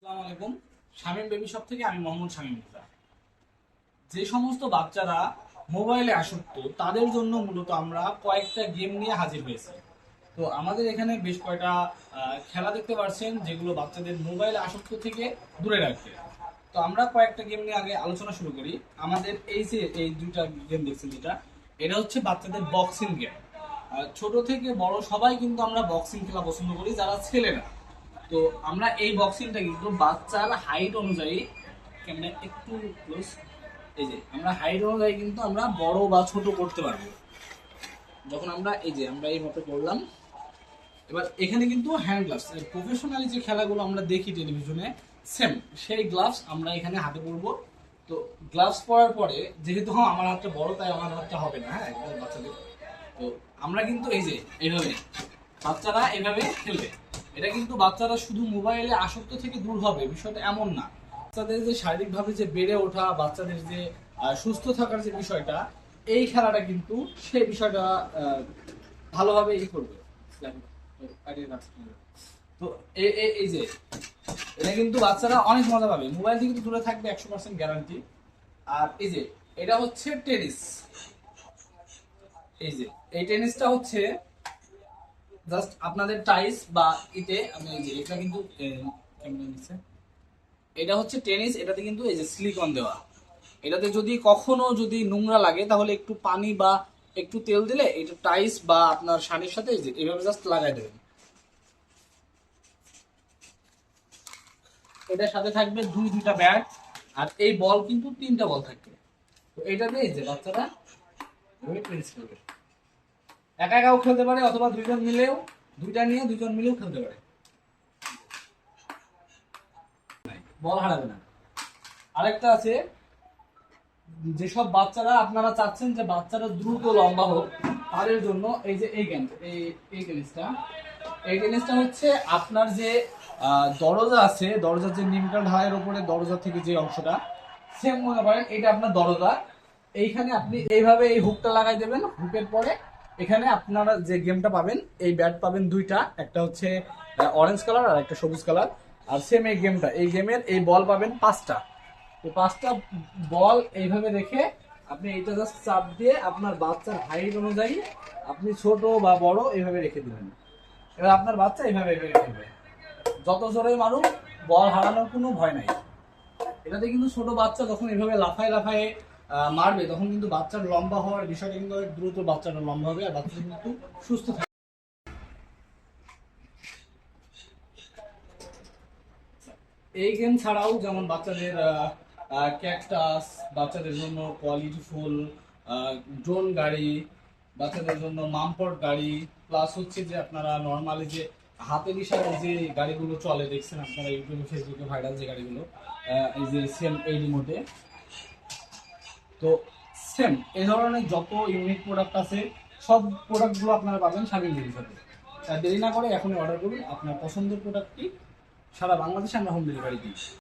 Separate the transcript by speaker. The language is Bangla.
Speaker 1: আসসালামু আলাইকুম। শামীম বেবি শপ থেকে আমি মোহাম্মদ শামীম মুর্তজা। যে সমস্ত বাচ্চারা মোবাইলে আসক্ত তাদের জন্য মূলত আমরা কয়েকটা গেম নিয়ে হাজির হয়েছি। তো আমাদের এখানে বেশ কয়টা খেলা দেখতে পাচ্ছেন যেগুলো বাচ্চাদের মোবাইলে আসক্ত থেকে দূরে রাখবে। তো আমরা কয়েকটা গেম নিয়ে আগে আলোচনা শুরু করি। আমাদের এই যে এই দুইটা গেম দেখছেন, যেটা এটা হচ্ছে বাচ্চাদের বক্সিং গেম। ছোট থেকে বড় সবাই কিন্তু আমরা বক্সিং খেলা পছন্দ করি, যারা ছেলেরা। তো আমরা এই বক্সিংটা কিন্তু বাচ্চার হাইট অনুযায়ী, ক্যামেরা একটু ক্লোজ, এই যে আমরা হাইট অনুযায়ী কিন্তু আমরা বড় বা ছোট করতে পারবো। যখন আমরা এই যে আমরা এই মতো করলাম, এবার এখানে কিন্তু হ্যান্ড গ্লাভস, প্রফেশনালি যে খেলাগুলো আমরা দেখি টেলিভিশনে, সেম সেই গ্লাভস আমরা এখানে হাতে পরবো। তো গ্লাভস পরার পরে যেহেতু আমার হাতটা বড়, তাই আমার হাতটা হবে না, হ্যাঁ, একদম বাচ্চাদের। তো আমরা কিন্তু এই যে এইভাবে বাচ্চারা এভাবে খেলবে। এটা কিন্তু বাচ্চারা শুধু মোবাইলে আসক্ত থেকে দূর হবে বিষয়টা এমন না। বাচ্চাদের যে শারীরিকভাবে যে বেড়ে ওঠা, বাচ্চাদের যে সুস্থ থাকার যে বিষয়টা, এই খেলাটা কিন্তু সেই বিষয়টা ভালোভাবে করবে। তো এই যে এটা কিন্তু বাচ্চারা অনেক মজা পাবে, মোবাইল থেকে কিন্তু দূরে থাকবে 100% গ্যারান্টি। আর এই যে এটা হচ্ছে টেনিস। এই যে এই টেনিসটা হচ্ছে জাস্ট আপনাদের টাইস বা ইতে, আমি এই যে এটা কিন্তু এটা হচ্ছে টেনিস, এটাতে কিন্তু এই যে সিলিকন দেওয়া। এটাতে যদি কখনো যদি নোংরা লাগে তাহলে একটু পানি বা একটু তেল দিলে এটা টাইস বা আপনার শাড়ির সাথে এই যে এইভাবে জাস্ট লাগাই দেবেন। এটার সাথে থাকবে দুইটা ব্যাট, আর এই বল কিন্তু 3টা বল থাকবে। তো এটাতে এই যে বাচ্চারা টেনিস খেলবে, একা একাও খেলতে পারে অথবা দুইজন মিলেও, দুইটা নিয়ে দুইজন মিলেও খেলতে পারে, বল হারাবে না। আরেকটা আছে, যেসব বাচ্চারা আপনারা চাচ্ছেন যে বাচ্চারা দ্রুত লম্বা হোক, তাদের জন্য এই যে এই গেম, এই টেনিসটা হচ্ছে আপনার যে দরজা আছে, দরজার যে নিমটাল ঢালাইয়ের উপরে দরজা থেকে যে অংশটা, সেম মনে করেন এটা আপনার দরজা। এইখানে আপনি এইভাবে এই হুকটা লাগাই দেবেন, হুকের পরে এখানে আপনারা যে গেমটা পাবেন, এই ব্যাট পাবেন দুইটা, একটা হচ্ছে অরেঞ্জ কালার আর একটা সবুজ কালার। আর সেম এই গেমটা, এই গেমের এই বল পাবেন 5টা। তো 5টা বল এইভাবে রেখে আপনি এইটা জাস্ট চাপ দিয়ে আপনার বাচ্চার হাইট অনুযায়ী আপনি ছোট বা বড় এইভাবে রেখে দিবেন। এবার আপনার বাচ্চা এইভাবে এইভাবে খেলবে, যত জোরে মারুক বল হারানোর কোনো ভয় নাই। এটাতে কিন্তু ছোট বাচ্চা যখন এইভাবে লাফায় লাফায় মারবে, তখন কিন্তু বাচ্চার লম্বা হওয়ার বিষয়টা কিন্তু অনেক দ্রুত বাচ্চাটা লম্বা হবে, আর বাচ্চাটা কিন্তু সুস্থ থাকবে। এই গেম ছাড়াও যেমন বাচ্চাদের ক্যাকটাস, বাচ্চাদের জন্য কোয়ালিটি ফুল ড্রোন গাড়ি, বাচ্চাদের জন্য মামপট গাড়ি, প্লাস হচ্ছে যে আপনারা নর্মালি যে হাতের ইশারায় যে গাড়িগুলো চলে দেখছেন আপনারা ইউটিউবে ফেসবুকে ভাইরাল যে গাড়িগুলো, এই যে সেম এই রিমোটে। তো সেম এই ধরনের যত ইউনিক প্রোডাক্ট আছে, সব প্রোডাক্টগুলো আপনারা পাবেন শামীম বেবির সাথে। দেরি না করে এখনই অর্ডার করুন আপনার পছন্দের প্রোডাক্টটি, সারা বাংলাদেশে আমরা হোম ডেলিভারি দিই।